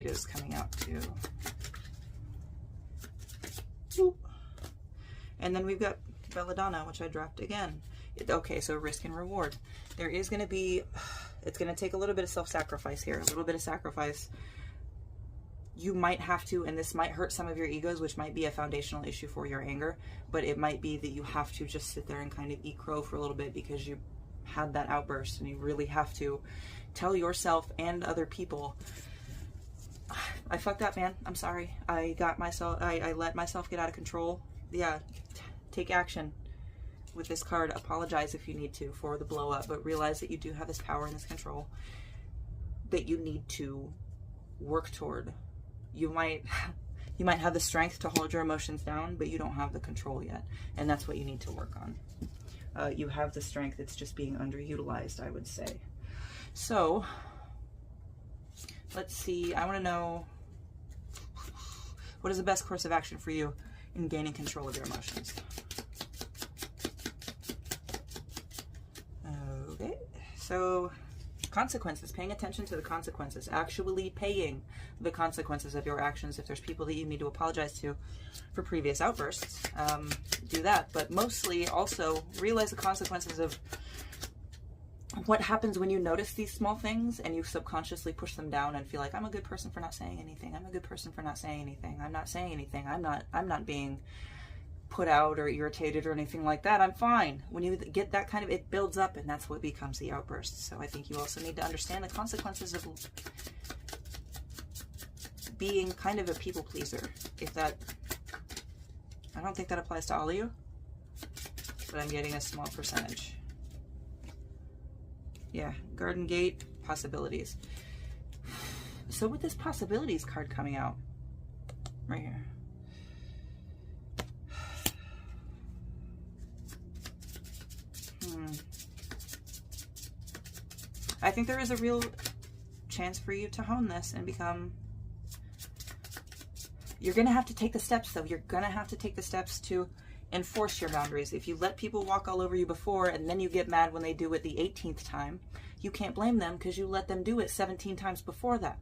is coming out too. Boop. And then we've got Belladonna, which I dropped again. Okay, so risk and reward. There is going to be, it's going to take a little bit of self-sacrifice here, a little bit of sacrifice. You might have to, and this might hurt some of your egos, which might be a foundational issue for your anger, but it might be that you have to just sit there and kind of eat crow for a little bit because you had that outburst, and you really have to tell yourself and other people, I fucked up, man. I'm sorry. I let myself get out of control. Yeah, take action with this card. Apologize if you need to for the blow up, but realize that you do have this power and this control that you need to work toward. You might have the strength to hold your emotions down, but you don't have the control yet, and that's what you need to work on. You have the strength, it's just being underutilized, I would say. So let's see, I want to know, what is the best course of action for you in gaining control of your emotions? Okay, so consequences, paying attention to the consequences, actually paying the consequences of your actions. If there's people that you need to apologize to for previous outbursts, do that. But mostly also realize the consequences of what happens when you notice these small things and you subconsciously push them down and feel like, I'm a good person for not saying anything. I'm a good person for not saying anything. I'm not saying anything. I'm not being put out or irritated or anything like that. I'm fine. When you get that kind of, it builds up, and that's what becomes the outburst. So I think you also need to understand the consequences of being kind of a people pleaser. If that, I don't think that applies to all of you, but I'm getting a small percentage. Yeah, Garden Gate, possibilities. So with this possibilities card coming out right here, I think there is a real chance for you to hone this and become, you're going to have to take the steps though. You're going to have to take the steps to enforce your boundaries. If you let people walk all over you before and then you get mad when they do it the 18th time, you can't blame them because you let them do it 17 times before that.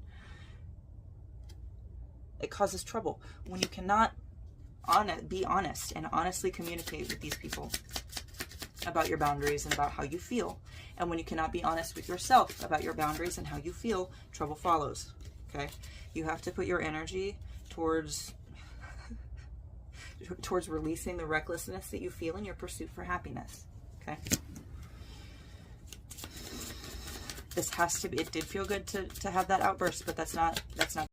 It causes trouble. When you cannot be honest and honestly communicate with these people about your boundaries and about how you feel, and when you cannot be honest with yourself about your boundaries and how you feel, trouble follows. Okay? You have to put your energy towards releasing the recklessness that you feel in your pursuit for happiness. Okay? This has to be, it did feel good to have that outburst, but that's not